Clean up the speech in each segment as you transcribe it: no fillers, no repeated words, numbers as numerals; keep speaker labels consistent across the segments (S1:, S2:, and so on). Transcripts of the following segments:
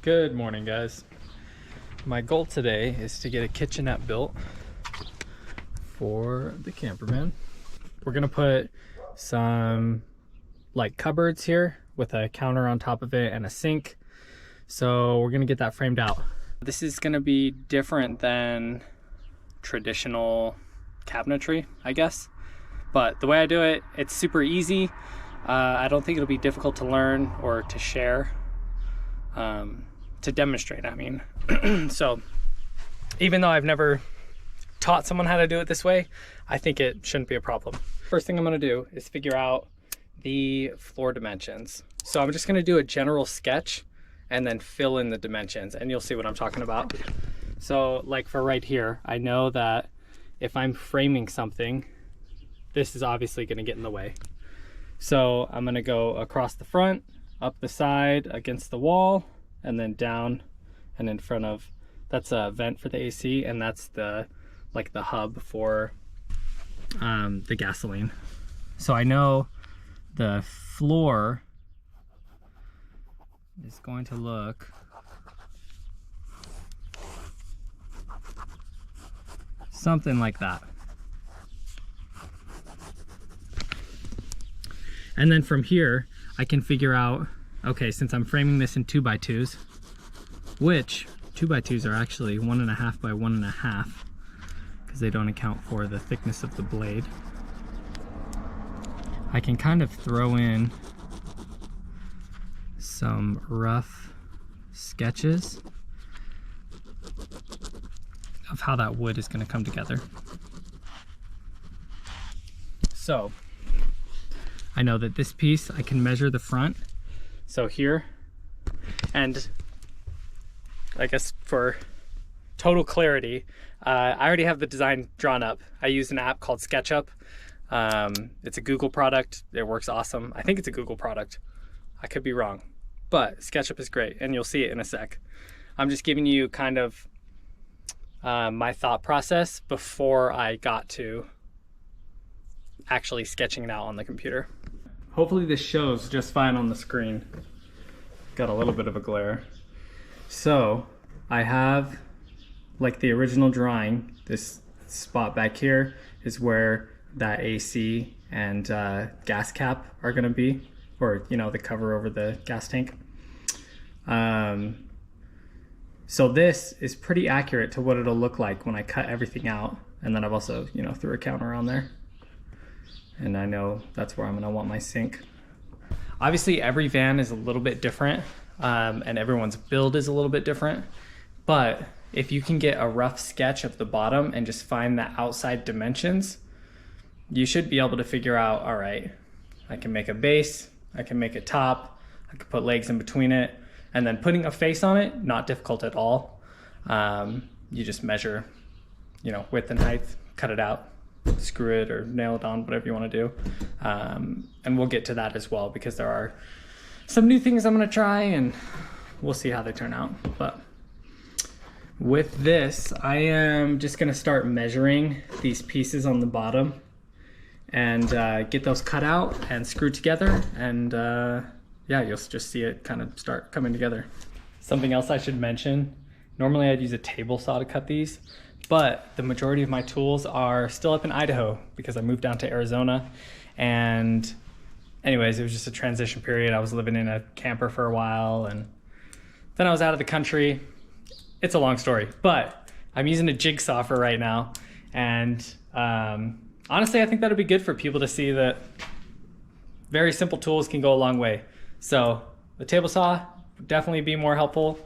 S1: Good morning, guys. My goal today is to get a kitchenette built for the camper van. We're gonna put some like cupboards here with a counter on top of it and a sink. So we're gonna get that framed out. This is gonna be different than traditional cabinetry, I guess. But the way I do it, it's super easy. I don't think it'll be difficult to learn or to share. To demonstrate, I mean. So even though I've never taught someone how to do it this way, I think it shouldn't be a problem. First thing I'm gonna do is figure out the floor dimensions. So I'm just gonna do a general sketch and then fill in the dimensions, and you'll see what I'm talking about. So like for right here, I know that if I'm framing something, this is obviously gonna get in the way. So I'm gonna go across the front, up the side, against the wall, and then down and in front of, that's a vent for the AC, and that's the like the hub for the gasoline. So I know the floor is going to look something like that. And then from here I can figure out, okay, since I'm framing this in 2x2s, which 2x2s are actually 1.5 by 1.5 because they don't account for the thickness of the blade, I can kind of throw in some rough sketches of how that wood is going to come together. So I know that this piece, I can measure the front. So here, and I guess for total clarity, I already have the design drawn up. I use an app called SketchUp. It's a Google product. It works awesome. I think it's a Google product. I could be wrong, but SketchUp is great, and you'll see it in a sec. I'm just giving you kind of my thought process before I got to actually sketching it out on the computer. Hopefully this shows just fine on the screen. Got a little bit of a glare. So I have like the original drawing. This spot back here is where that AC and gas cap are gonna be, or you know, the cover over the gas tank. So this is pretty accurate to what it'll look like when I cut everything out. And then I've also, you know, threw a counter on there. And I know that's where I'm gonna want my sink. Obviously every van is a little bit different, and everyone's build is a little bit different, but if you can get a rough sketch of the bottom and just find the outside dimensions, you should be able to figure out, all right, I can make a base, I can make a top, I can put legs in between it, and then putting a face on it, not difficult at all. You just measure, you know, width and height, cut it out, screw it or nail it on, whatever you want to do. And we'll get to that as well, because there are some new things I'm going to try, and we'll see how they turn out. But with this, I am just going to start measuring these pieces on the bottom and get those cut out and screwed together, and yeah, you'll just see it kind of start coming together. Something else I should mention, normally I'd use a table saw to cut these, but the majority of my tools are still up in Idaho because I moved down to Arizona. And anyways, it was just a transition period. I was living in a camper for a while, and then I was out of the country. It's a long story, but I'm using a jigsaw for right now. And honestly, I think that'll be good for people to see that very simple tools can go a long way. So the table saw would definitely be more helpful,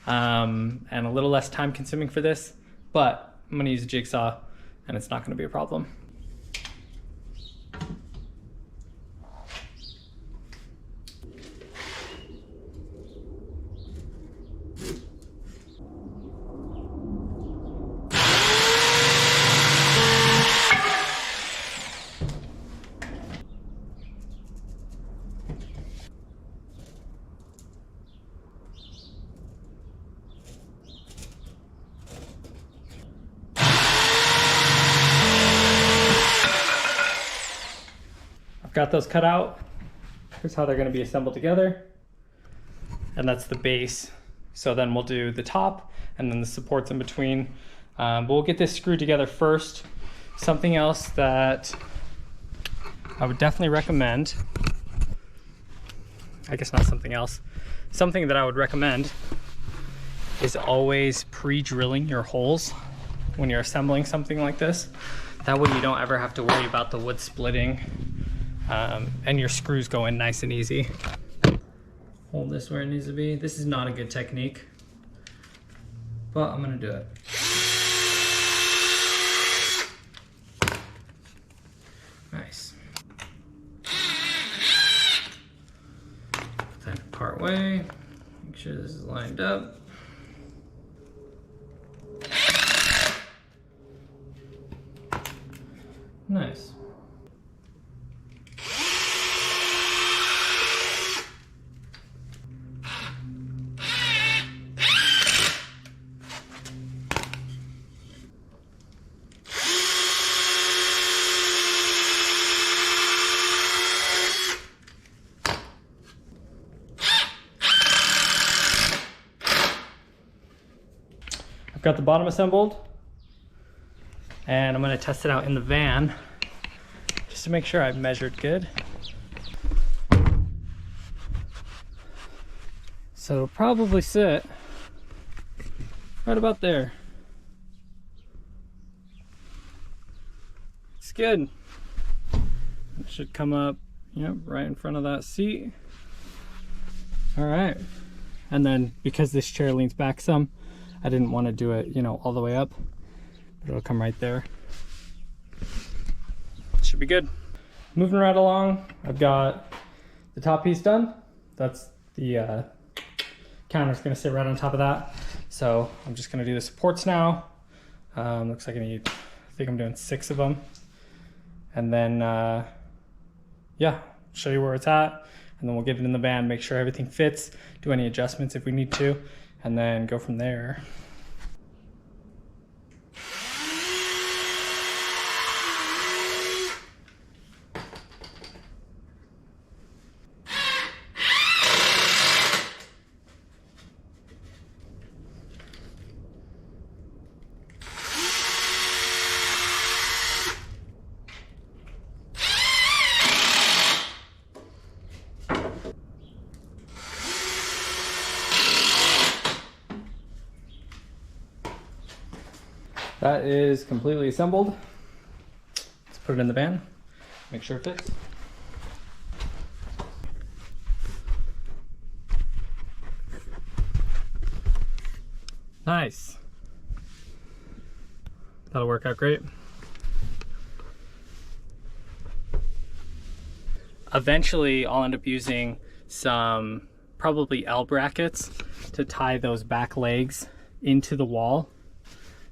S1: and a little less time consuming for this. But I'm gonna use a jigsaw, and it's not gonna be a problem. Got those cut out. Here's how they're going to be assembled together. And that's the base. So then we'll do the top and then the supports in between. But we'll get this screwed together first. Something else that I would definitely recommend, I guess not something else, something that I would recommend is always pre-drilling your holes when you're assembling something like this. That way you don't ever have to worry about the wood splitting, and your screws go in nice and easy. Hold this where it needs to be. This is not a good technique, but I'm gonna do it. Nice. Put that part way. Make sure this is lined up. Nice. I've got the bottom assembled, and I'm going to test it out in the van just to make sure I've measured good. So it'll probably sit right about there. It's good. It should come up, yep, right in front of that seat. All right. And then because this chair leans back some, I didn't want to do it, you know, all the way up, but it'll come right there. Should be good. Moving right along, I've got the top piece done. That's the counter's gonna sit right on top of that. So I'm just gonna do the supports now. Looks like I think I'm doing 6 of them. And then, yeah, show you where it's at. And then we'll get it in the van, make sure everything fits, do any adjustments if we need to, and then go from there. That is completely assembled. Let's put it in the van, make sure it fits. Nice. That'll work out great. Eventually, I'll end up using some probably L brackets to tie those back legs into the wall,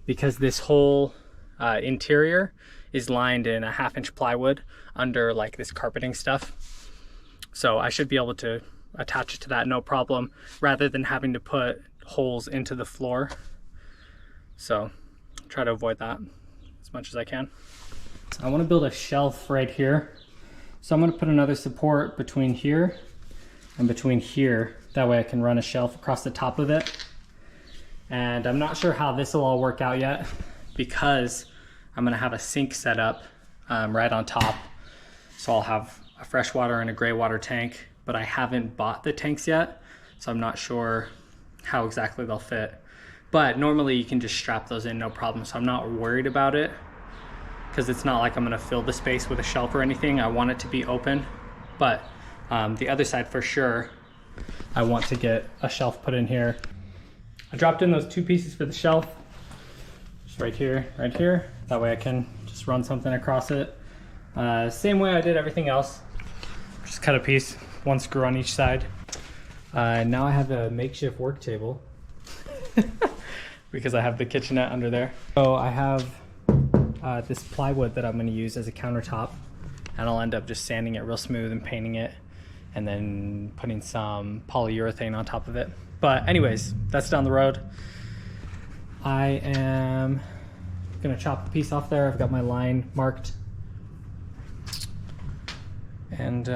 S1: because this whole interior is lined in a 1/2-inch plywood under like this carpeting stuff. So I should be able to attach it to that no problem, rather than having to put holes into the floor. So try to avoid that as much as I can. I want to build a shelf right here. So I'm going to put another support between here and between here. That way I can run a shelf across the top of it. And I'm not sure how this will all work out yet, because I'm gonna have a sink set up right on top. So I'll have a freshwater and a gray water tank, but I haven't bought the tanks yet, so I'm not sure how exactly they'll fit. But normally you can just strap those in, no problem. So I'm not worried about it, because it's not like I'm gonna fill the space with a shelf or anything. I want it to be open, but the other side for sure, I want to get a shelf put in here. I dropped in those 2 pieces for the shelf, just right here. That way I can just run something across it. Same way I did everything else. Just cut a piece, 1 screw on each side. Now I have a makeshift work table because I have the kitchenette under there. So I have this plywood that I'm going to use as a countertop, and I'll end up just sanding it real smooth and painting it, and then putting some polyurethane on top of it. But anyways, that's down the road. I am gonna chop a piece off there. I've got my line marked. And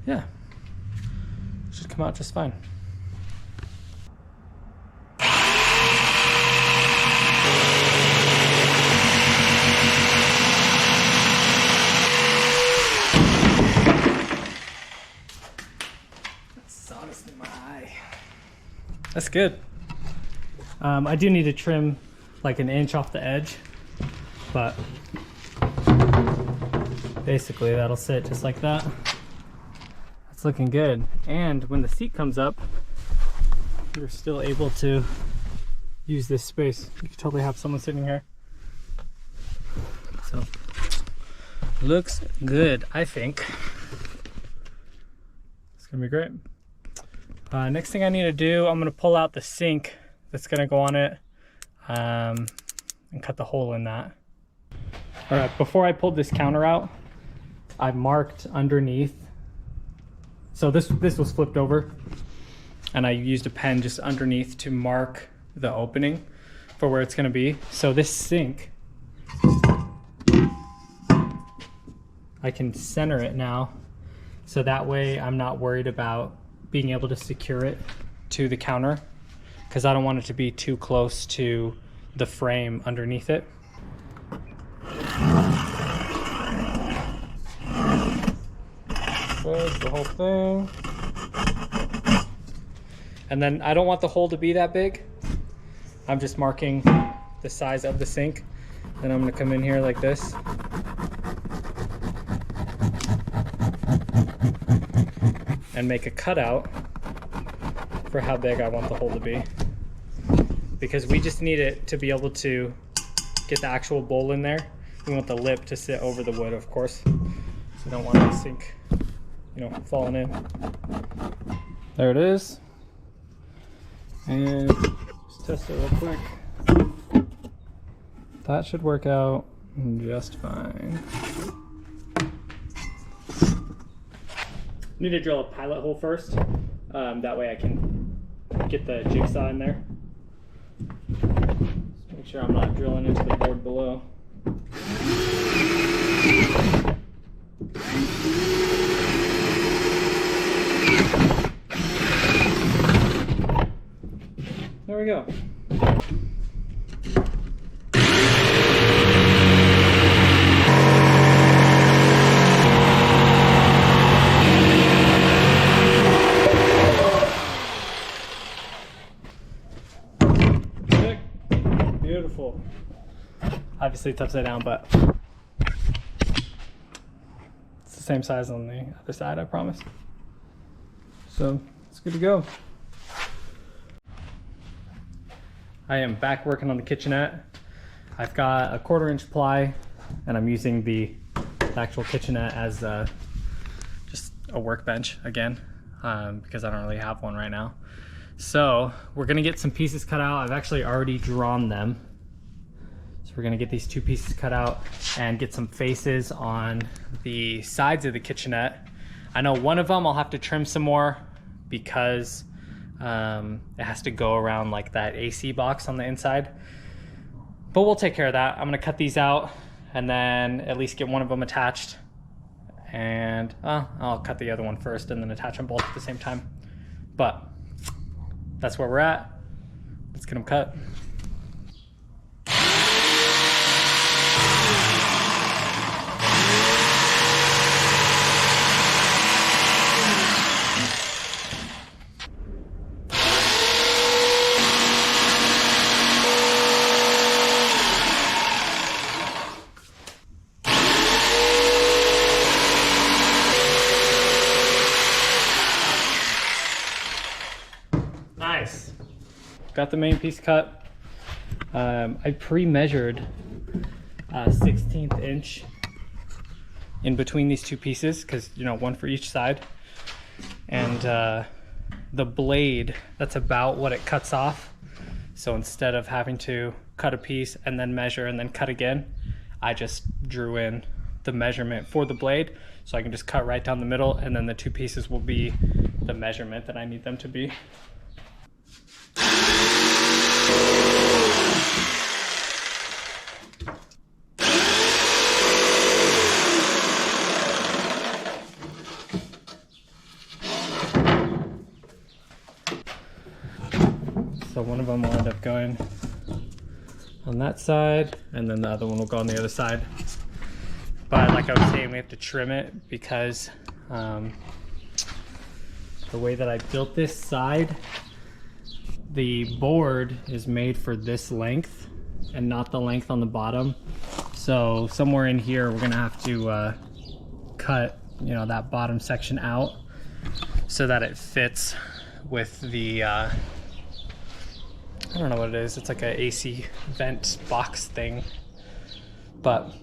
S1: yeah, should come out just fine. My eye. That's good. I do need to trim like an inch off the edge, but basically that'll sit just like that. It's looking good. And when the seat comes up, you're still able to use this space. You could totally have someone sitting here. So, looks good, I think. It's gonna be great. Next thing I need to do, I'm gonna pull out the sink that's gonna go on it and cut the hole in that. All right, before I pulled this counter out, I marked underneath. So this was flipped over, and I used a pen just underneath to mark the opening for where it's gonna be. So this sink, I can center it now, so that way I'm not worried about being able to secure it to the counter, because I don't want it to be too close to the frame underneath it. There's the whole thing. And then I don't want the hole to be that big. I'm just marking the size of the sink. Then I'm gonna come in here like this. And make a cutout for how big I want the hole to be. Because we just need it to be able to get the actual bowl in there. We want the lip to sit over the wood, of course. So we don't want the sink, you know, falling in. There it is. And just test it real quick. That should work out just fine. Need to drill a pilot hole first. That way I can get the jigsaw in there. Just make sure I'm not drilling into the board below. There we go. Beautiful. Obviously it's upside down, but it's the same size on the other side, I promise. So it's good to go. I am back working on the kitchenette. I've got a 1/4 inch ply, and I'm using the actual kitchenette as just a workbench again, because I don't really have one right now. So we're gonna get some pieces cut out. I've actually already drawn them. So we're gonna get these 2 pieces cut out and get some faces on the sides of the kitchenette. I know one of them I'll have to trim some more because it has to go around like that AC box on the inside. But we'll take care of that. I'm gonna cut these out and then at least get one of them attached. And I'll cut the other one first and then attach them both at the same time. But that's where we're at. Let's get them cut. Nice. Got the main piece cut. I pre-measured a 1/16 inch in between these 2 pieces because, you know, one for each side. And the blade, that's about what it cuts off. So instead of having to cut a piece and then measure and then cut again, I just drew in the measurement for the blade. So I can just cut right down the middle, and then the 2 pieces will be the measurement that I need them to be. So one of them will end up going on that side, and then the other one will go on the other side. But like I was saying, we have to trim it because the way that I built this side, the board is made for this length and not the length on the bottom. So somewhere in here, we're gonna have to cut, you know, that bottom section out so that it fits with the, I don't know what it is. It's like a AC vent box thing. But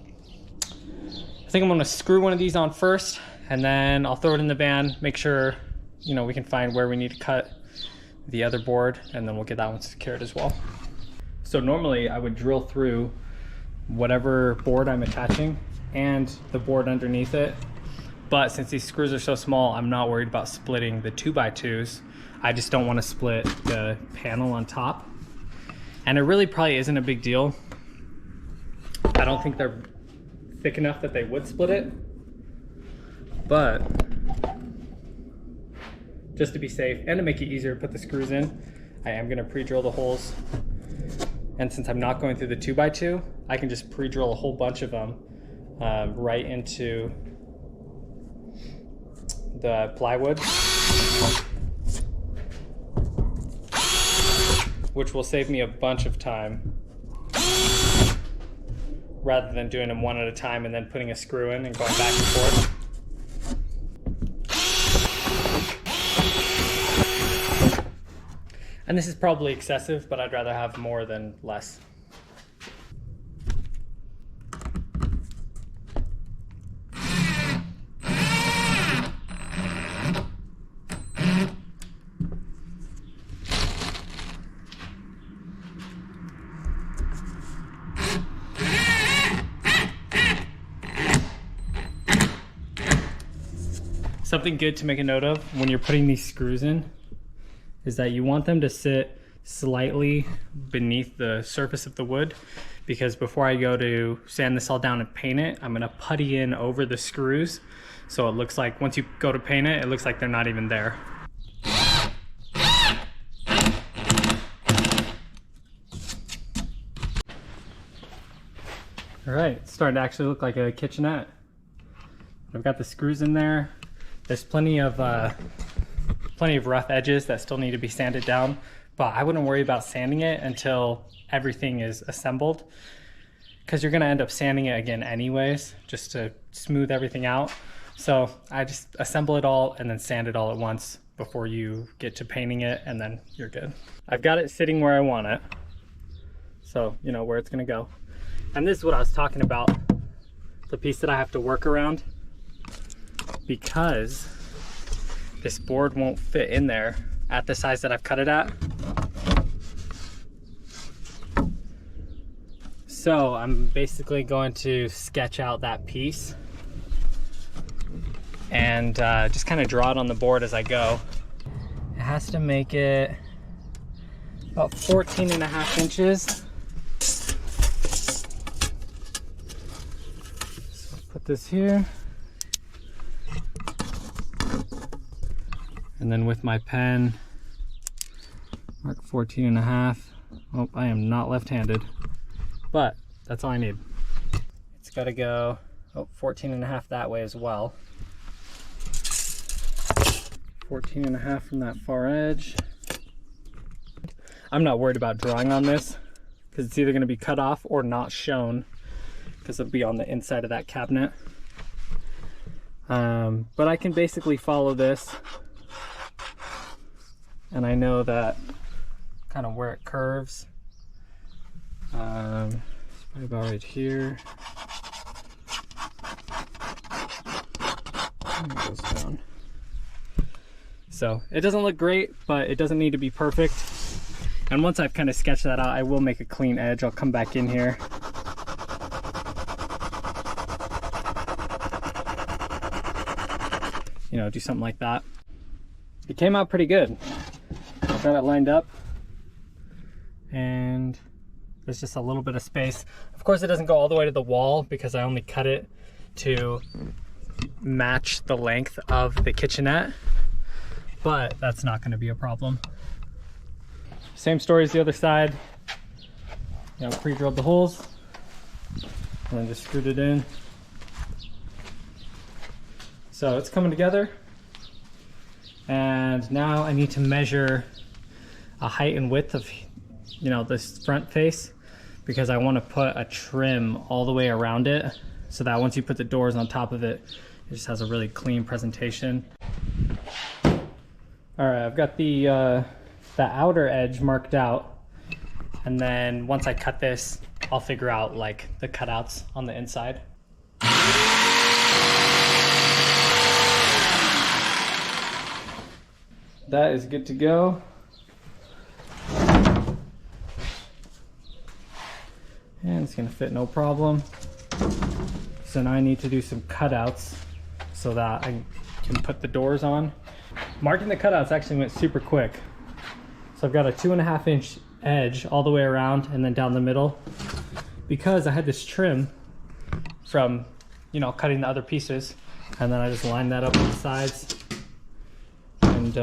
S1: I think I'm gonna screw one of these on first, and then I'll throw it in the van, make sure, you know, we can find where we need to cut the other board, and then we'll get that one secured as well. So normally I would drill through whatever board I'm attaching and the board underneath it. But since these screws are so small, I'm not worried about splitting the 2x2s. I just don't want to split the panel on top. And it really probably isn't a big deal. I don't think they're thick enough that they would split it. But just to be safe and to make it easier to put the screws in, I am going to pre-drill the holes. And since I'm not going through the 2x2, I can just pre-drill a whole bunch of them right into the plywood, which will save me a bunch of time rather than doing them one at a time and then putting a screw in and going back and forth. And this is probably excessive, but I'd rather have more than less. Something good to make a note of when you're putting these screws in is that you want them to sit slightly beneath the surface of the wood, because before I go to sand this all down and paint it, I'm gonna putty in over the screws. So it looks like once you go to paint it, it looks like they're not even there. All right, it's starting to actually look like a kitchenette. I've got the screws in there. There's plenty of rough edges that still need to be sanded down, but I wouldn't worry about sanding it until everything is assembled, because you're gonna end up sanding it again anyways, just to smooth everything out. So I just assemble it all and then sand it all at once before you get to painting it, and then you're good. I've got it sitting where I want it, so you know where it's gonna go. And this is what I was talking about, the piece that I have to work around, because this board won't fit in there at the size that I've cut it at. So I'm basically going to sketch out that piece and just kind of draw it on the board as I go. It has to make it about 14.5 inches. So I'll put this here. And then with my pen, mark 14.5. Oh, I am not left-handed, but that's all I need. It's got to go 14.5 that way as well. 14.5 from that far edge. I'm not worried about drawing on this because it's either going to be cut off or not shown, because it'll be on the inside of that cabinet. But I can basically follow this. And I know that kind of where it curves. It's probably about right here. And it goes down. So it doesn't look great, but it doesn't need to be perfect. And once I've kind of sketched that out, I will make a clean edge. I'll come back in here. You know, do something like that. It came out pretty good. I've got it lined up, and there's just a little bit of space. Of course, it doesn't go all the way to the wall because I only cut it to match the length of the kitchenette, but that's not going to be a problem. Same story as the other side. You know, pre-drilled the holes and then just screwed it in. So it's coming together. And now I need to measure a height and width of, you know, this front face, because I want to put a trim all the way around it so that once you put the doors on top of it, it just has a really clean presentation. All right, I've got the outer edge marked out, and then once I cut this, I'll figure out like the cutouts on the inside. That is good to go. And it's gonna fit no problem. So now I need to do some cutouts so that I can put the doors on. Marking the cutouts actually went super quick. So I've got a 2.5 inch edge all the way around and then down the middle, because I had this trim from, you know, cutting the other pieces, and then I just lined that up on the sides, and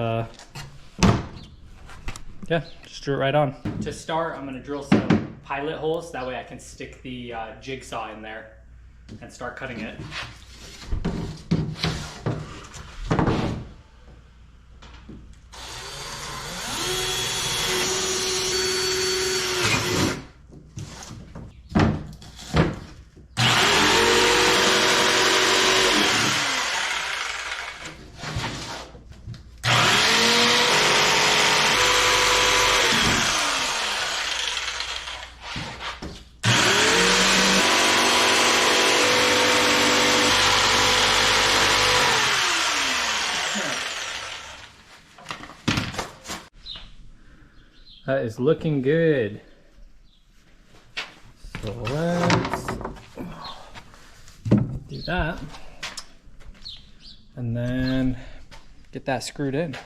S1: yeah, just drew it right on. To start, I'm gonna drill some pilot holes, that way I can stick the jigsaw in there and start cutting it. That is looking good. So let's do that. And then get that screwed in.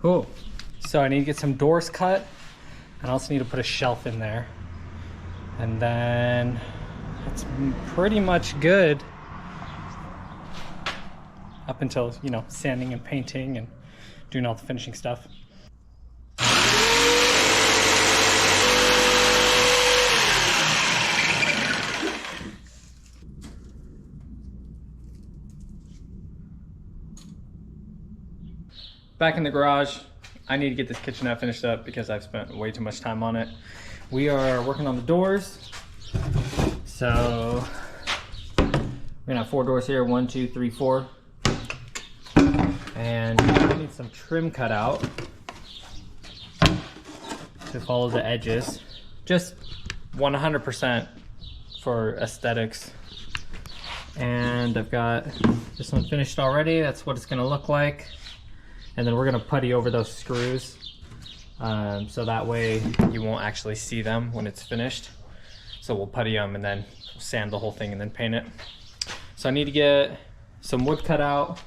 S1: Cool. So I need to get some doors cut, and I also need to put a shelf in there. And then it's pretty much good up until, you know, sanding and painting and doing all the finishing stuff. Back in the garage, I need to get this kitchenette finished up because I've spent way too much time on it. We are working on the doors. So we're gonna have 4 doors here, 1, 2, 3, 4. And I need some trim cut out to follow the edges. Just 100% for aesthetics. And I've got this one finished already. That's what it's gonna look like. And then we're gonna putty over those screws, so that way you won't actually see them when it's finished. So we'll putty them and then sand the whole thing and then paint it. So I need to get some wood cut out.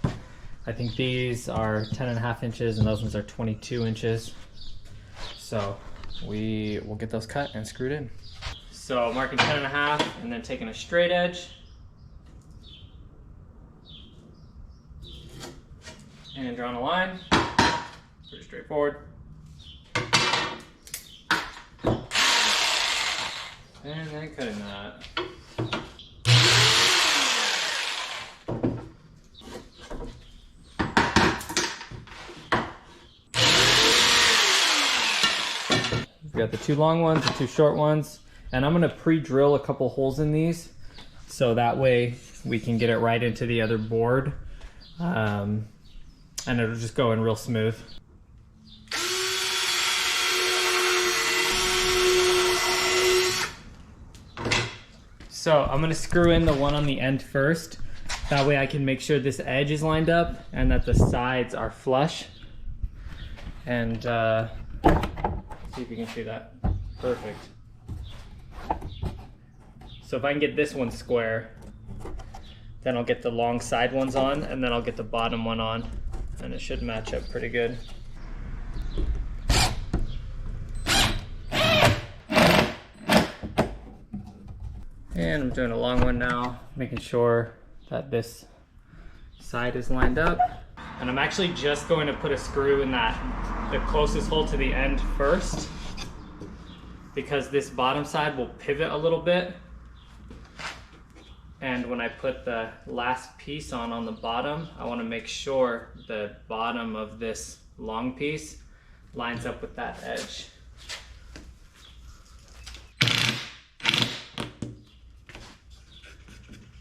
S1: I think these are 10.5 inches and those ones are 22 inches. So we will get those cut and screwed in. So marking 10.5 and then taking a straight edge. And drawing a line, pretty straightforward. And then cutting that. We've got the 2 long ones, the 2 short ones, and I'm gonna pre-drill a couple holes in these so that way we can get it right into the other board. And it'll just go in real smooth. So I'm gonna screw in the one on the end first. That way I can make sure this edge is lined up and that the sides are flush. And see if you can see that. Perfect. So if I can get this one square, then I'll get the long side ones on, and then I'll get the bottom one on, and it should match up pretty good. And I'm doing a long one now, making sure that this side is lined up. And I'm actually just going to put a screw in the closest hole to the end first, because this bottom side will pivot a little bit. And when I put the last piece on the bottom, I want to make sure the bottom of this long piece lines up with that edge.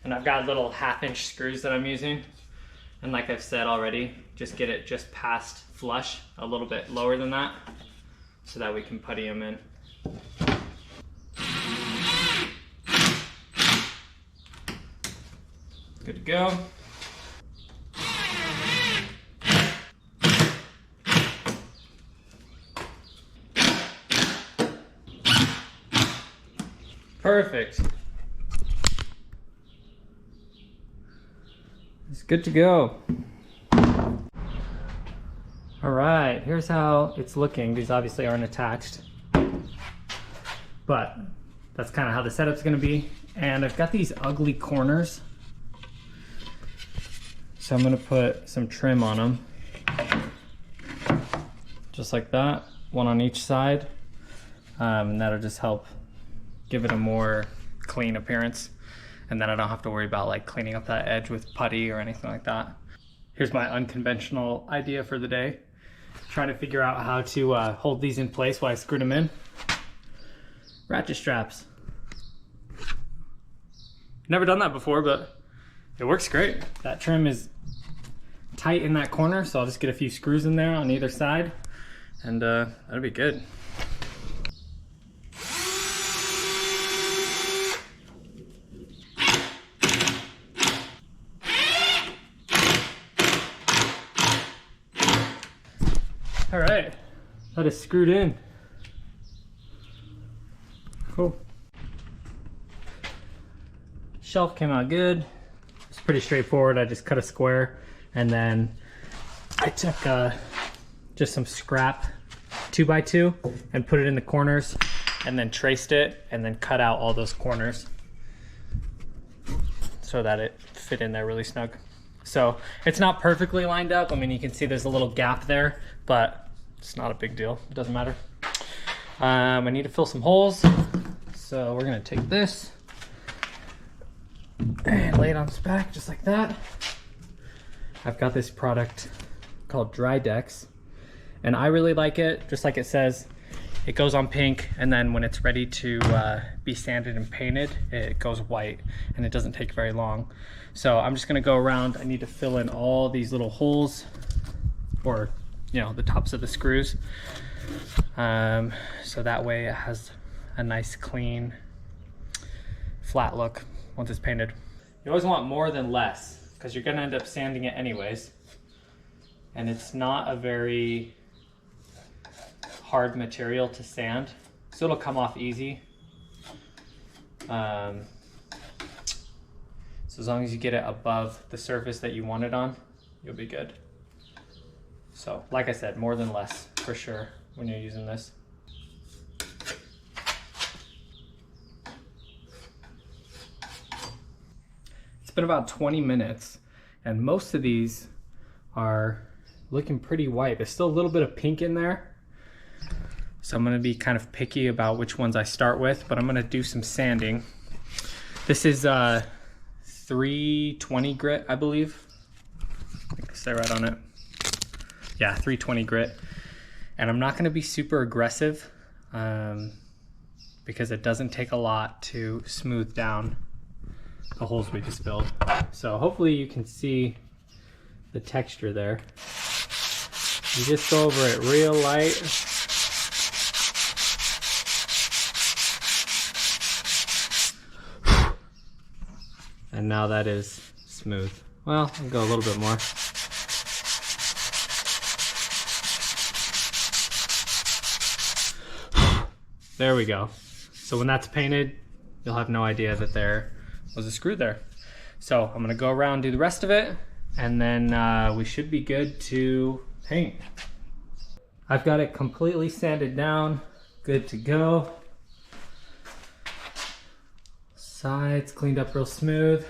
S1: And I've got little 1/2-inch screws that I'm using. And like I've said already, just get it just past flush, a little bit lower than that, so that we can putty them in. Good to go. Perfect. It's good to go. All right, here's how it's looking. These obviously aren't attached, but that's kind of how the setup's gonna be. And I've got these ugly corners, so I'm gonna put some trim on them. Just like that, one on each side. And that'll just help give it a more clean appearance. And then I don't have to worry about like cleaning up that edge with putty or anything like that. Here's my unconventional idea for the day. Trying to figure out how to hold these in place while I screwed them in. Ratchet straps. Never done that before, but it works great. That trim is tight in that corner, so I'll just get a few screws in there on either side, and that'll be good. All right, that is screwed in. Cool. Shelf came out good. It's pretty straightforward. I just cut a square, and then I took just some scrap 2x2 and put it in the corners, and then traced it, and then cut out all those corners so that it fit in there really snug. So it's not perfectly lined up. I mean, you can see there's a little gap there, but it's not a big deal. It doesn't matter. I need to fill some holes. So we're gonna take this and lay it on its back just like that. I've got this product called Dry Decks, and I really like it. Just like it says, it goes on pink, and then when it's ready to be sanded and painted, it goes white, and it doesn't take very long. So I'm just gonna go around. I need to fill in all these little holes, or you know, the tops of the screws, so that way it has a nice clean flat look once it's painted. You always want more than less, because you're gonna end up sanding it anyways, and it's not a very hard material to sand, so it'll come off easy. So as long as you get it above the surface that you want it on, you'll be good. So like I said, more than less for sure when you're using this. It's been about 20 minutes, and most of these are looking pretty white. There's still a little bit of pink in there, so I'm gonna be kind of picky about which ones I start with, but I'm gonna do some sanding. This is 320 grit, I believe. I think it's right on it. Yeah, 320 grit. And I'm not gonna be super aggressive because it doesn't take a lot to smooth down the holes we just filled. So hopefully you can see the texture there. You just go over it real light. And now that is smooth. Well, I'll go a little bit more. There we go. So when that's painted, you'll have no idea that there was a screw there. So I'm gonna go around, do the rest of it, and then we should be good to paint. I've got it completely sanded down, good to go. Sides cleaned up real smooth.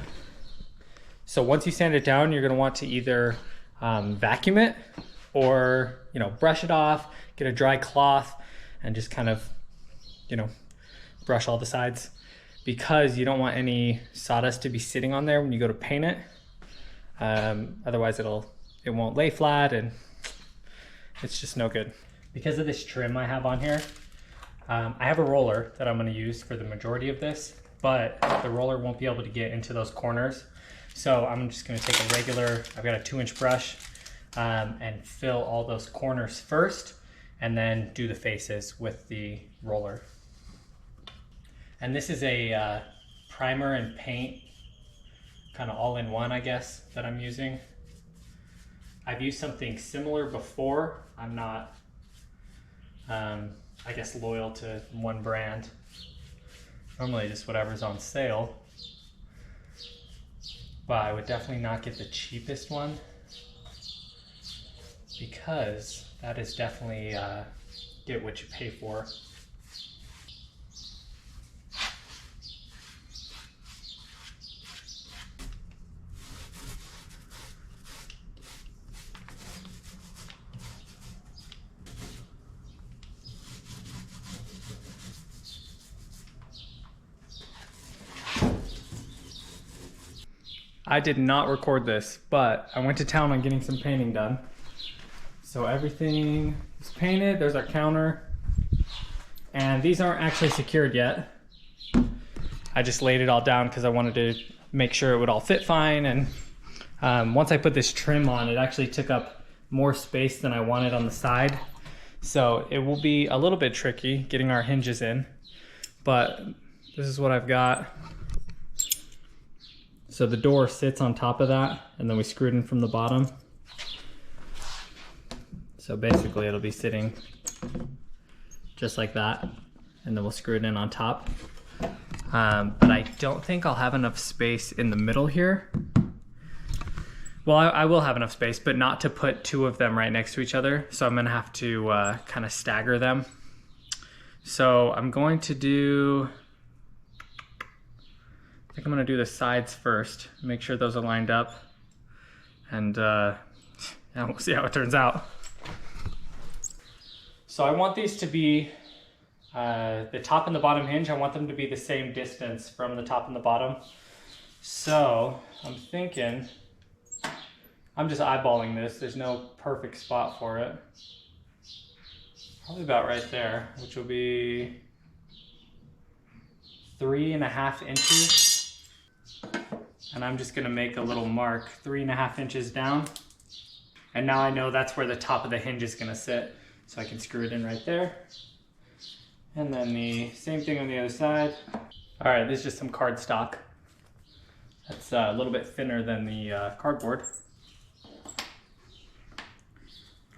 S1: So once you sand it down, you're gonna want to either vacuum it or, you know, brush it off, get a dry cloth and just kind of, you know, brush all the sides, because you don't want any sawdust to be sitting on there when you go to paint it. Otherwise it won't lay flat and it's just no good. Because of this trim I have on here, I have a roller that I'm gonna use for the majority of this, but the roller won't be able to get into those corners. So I'm just gonna take a regular, I've got a 2-inch brush, and fill all those corners first, and then do the faces with the roller. And this is a primer and paint, kind of all in one, I guess, that I'm using. I've used something similar before. I'm not, I guess, loyal to one brand. Normally just whatever's on sale. But I would definitely not get the cheapest one, because that is definitely get what you pay for. I did not record this, but I went to town on getting some painting done. So everything is painted. There's our counter. And these aren't actually secured yet. I just laid it all down because I wanted to make sure it would all fit fine. And once I put this trim on, it actually took up more space than I wanted on the side. So it will be a little bit tricky getting our hinges in, but this is what I've got. So the door sits on top of that, and then we screwed in from the bottom. So basically it'll be sitting just like that, and then we'll screw it in on top. But I don't think I'll have enough space in the middle here. Well, I will have enough space, but not to put two of them right next to each other. So I'm gonna have to kind of stagger them. So I'm going to do, I think I'm gonna do the sides first, make sure those are lined up, and yeah, we'll see how it turns out. So I want these to be, the top and the bottom hinge, I want them to be the same distance from the top and the bottom. So I'm thinking, I'm just eyeballing this, there's no perfect spot for it. Probably about right there, which will be 3.5 inches. And I'm just gonna make a little mark 3.5 inches down. And now I know that's where the top of the hinge is gonna sit. So I can screw it in right there. And then the same thing on the other side. All right, this is just some cardstock. That's a little bit thinner than the cardboard.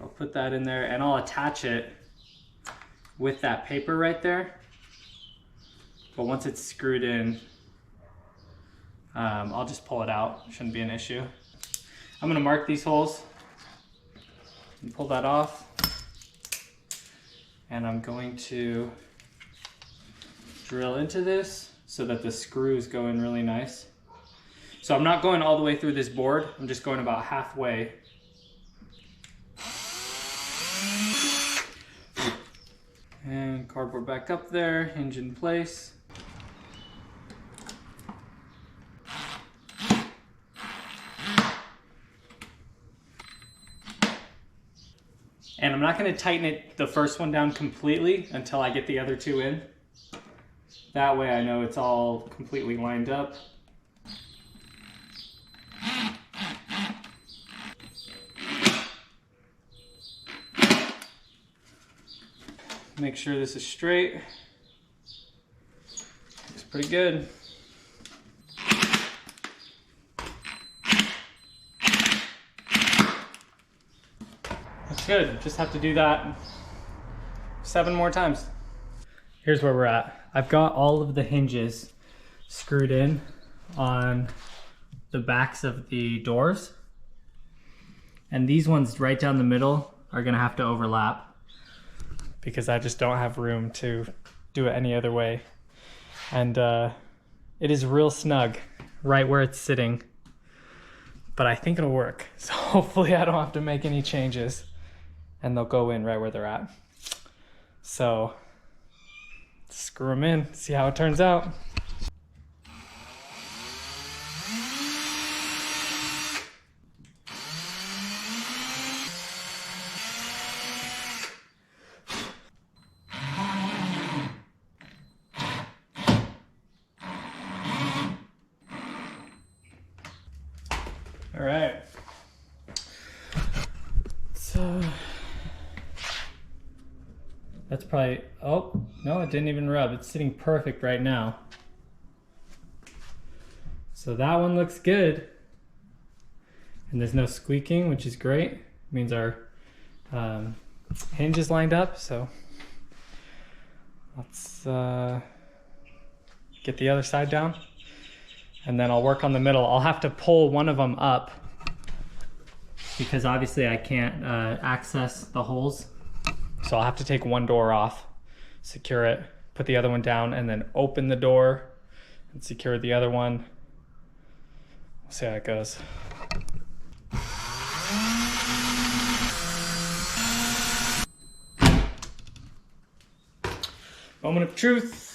S1: I'll put that in there and I'll attach it with that paper right there. But once it's screwed in, I'll just pull it out. Shouldn't be an issue. I'm gonna mark these holes and pull that off. And I'm going to drill into this so that the screws go in really nice. So I'm not going all the way through this board. I'm just going about halfway. And cardboard back up there, hinge in place. And I'm not going to tighten it, the first one down completely until I get the other two in. That way I know it's all completely lined up. Make sure this is straight. Looks pretty good. That's good. Just have to do that 7 more times. Here's where we're at. I've got all of the hinges screwed in on the backs of the doors. And these ones right down the middle are gonna have to overlap because I just don't have room to do it any other way. And it is real snug right where it's sitting, but I think it'll work. So hopefully I don't have to make any changes and they'll go in right where they're at. So screw them in, see how it turns out. All right, so that's probably, oh, no, it didn't even rub. It's sitting perfect right now. So that one looks good. And there's no squeaking, which is great. It means our hinge is lined up, so let's get the other side down. And then I'll work on the middle. I'll have to pull one of them up because obviously I can't access the holes. So I'll have to take one door off, secure it, put the other one down, and then open the door and secure the other one. We'll see how it goes. Moment of truth.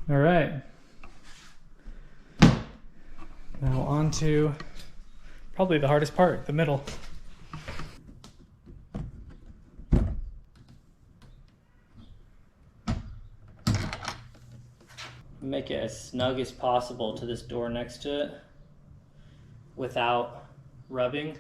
S1: All right, now on to probably the hardest part, the middle. Make it as snug as possible to this door next to it without rubbing.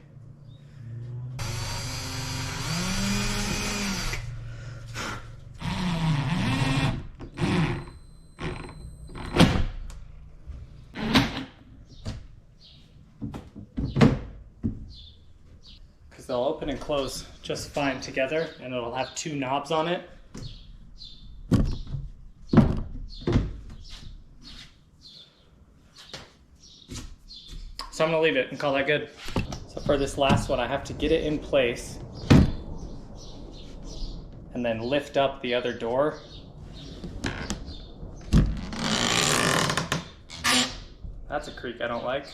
S1: They'll open and close just fine together, and it'll have two knobs on it. So I'm gonna leave it and call that good. So for this last one, I have to get it in place and then lift up the other door. That's a creak I don't like.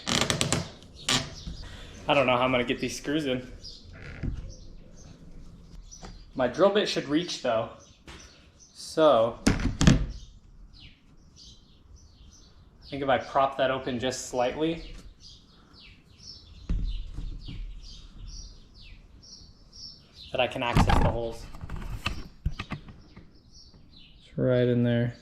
S1: I don't know how I'm gonna get these screws in. My drill bit should reach though, so I think if I prop that open just slightly, that I can access the holes. It's right in there.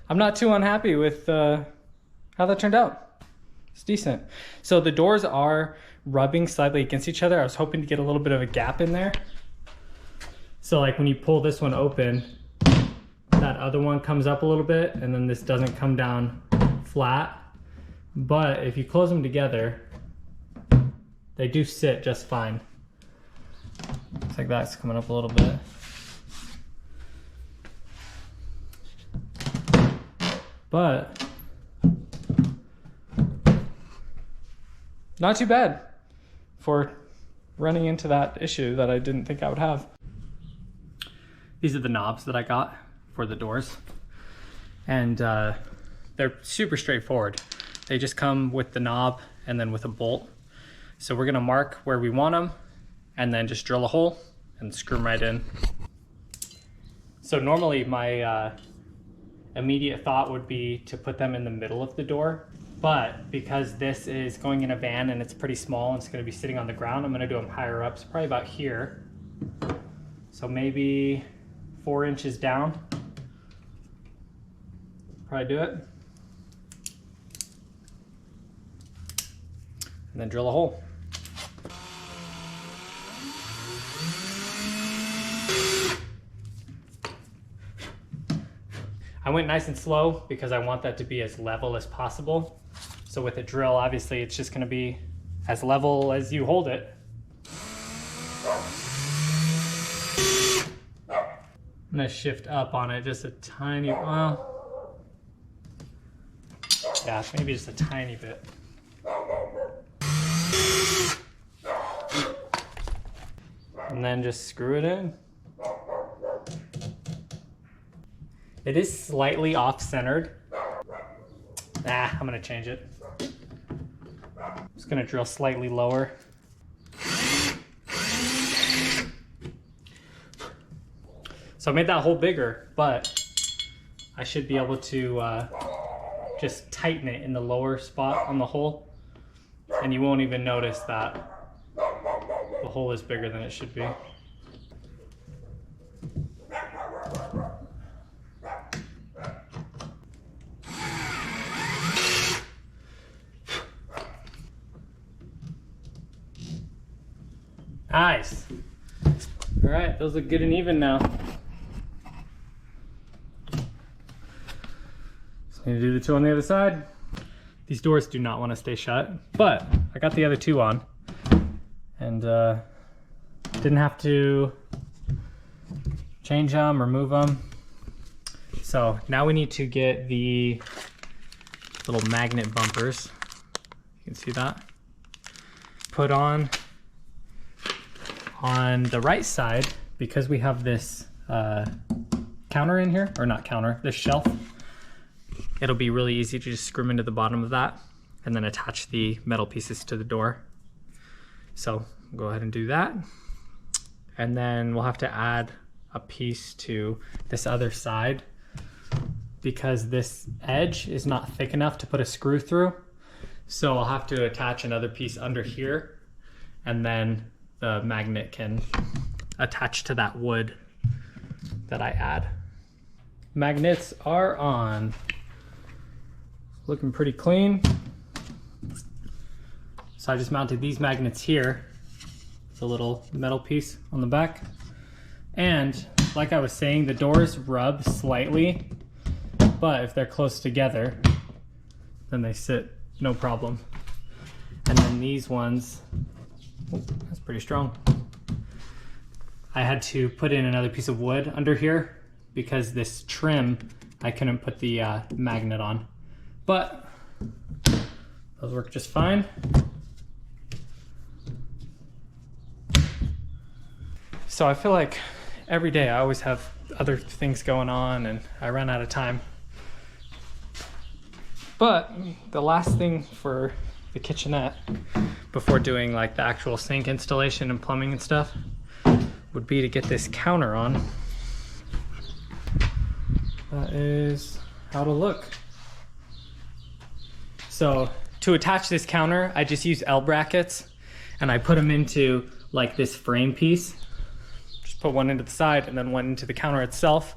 S1: I'm not too unhappy with how that turned out. It's decent. So the doors are rubbing slightly against each other. I was hoping to get a little bit of a gap in there. So like when you pull this one open, that other one comes up a little bit and then this doesn't come down flat. But if you close them together, they do sit just fine. Looks like that's coming up a little bit. But not too bad for running into that issue that I didn't think I would have. These are the knobs that I got for the doors, and they're super straightforward. They just come with the knob and then with a bolt. So we're gonna mark where we want them and then just drill a hole and screw them right in. So normally my immediate thought would be to put them in the middle of the door, but because this is going in a van and it's pretty small and it's going to be sitting on the ground, I'm going to do them higher up, so probably about here. So maybe 4 inches down. Probably do it. And then drill a hole. I went nice and slow because I want that to be as level as possible. So with a drill, obviously it's just gonna be as level as you hold it. I'm gonna shift up on it just a tiny, well, yeah, maybe just a tiny bit. And then just screw it in. It is slightly off-centered. I'm gonna change it. I'm just gonna drill slightly lower. So I made that hole bigger, but I should be able to just tighten it in the lower spot on the hole, and you won't even notice that the hole is bigger than it should be. Nice. All right, those look good and even now. Just need to do the two on the other side. These doors do not want to stay shut, but I got the other two on, and didn't have to change them or move them. So now we need to get the little magnet bumpers. You can see that. Put on the right side, because we have this counter in here, or not counter, this shelf. It'll be really easy to just screw them into the bottom of that and then attach the metal pieces to the door. So we'll go ahead and do that. And then we'll have to add a piece to this other side because this edge is not thick enough to put a screw through. So I'll have to attach another piece under here, and then the magnet can attach to that wood that I add. Magnets are on. Looking pretty clean. So I just mounted these magnets here. It's a little metal piece on the back. And like I was saying, the doors rub slightly, but if they're close together, then they sit no problem. And then these ones, oh, that's pretty strong. I had to put in another piece of wood under here because this trim, I couldn't put the magnet on. But those work just fine. So I feel like every day I always have other things going on and I run out of time. But the last thing for the kitchenette, before doing like the actual sink installation and plumbing and stuff, would be to get this counter on. That is how to look. So to attach this counter, I just use L brackets and I put them into like this frame piece. Just put one into the side and then one into the counter itself.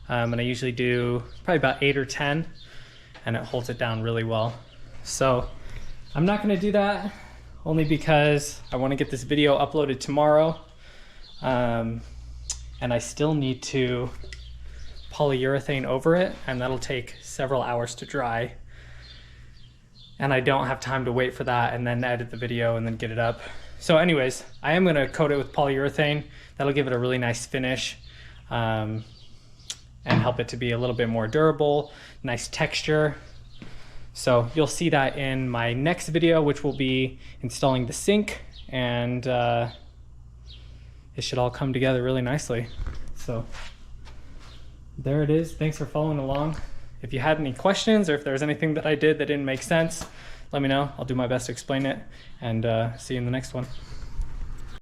S1: And I usually do probably about 8 or 10, and it holds it down really well. So I'm not gonna do that only because I wanna get this video uploaded tomorrow. And I still need to polyurethane over it, and that'll take several hours to dry. And I don't have time to wait for that and then edit the video and then get it up. So anyways, I am gonna coat it with polyurethane. That'll give it a really nice finish and help it to be a little bit more durable, nice texture. So you'll see that in my next video, which will be installing the sink, and it should all come together really nicely. So there it is. Thanks for following along. If you had any questions or if there was anything that I did that didn't make sense, let me know. I'll do my best to explain it, and see you in the next one.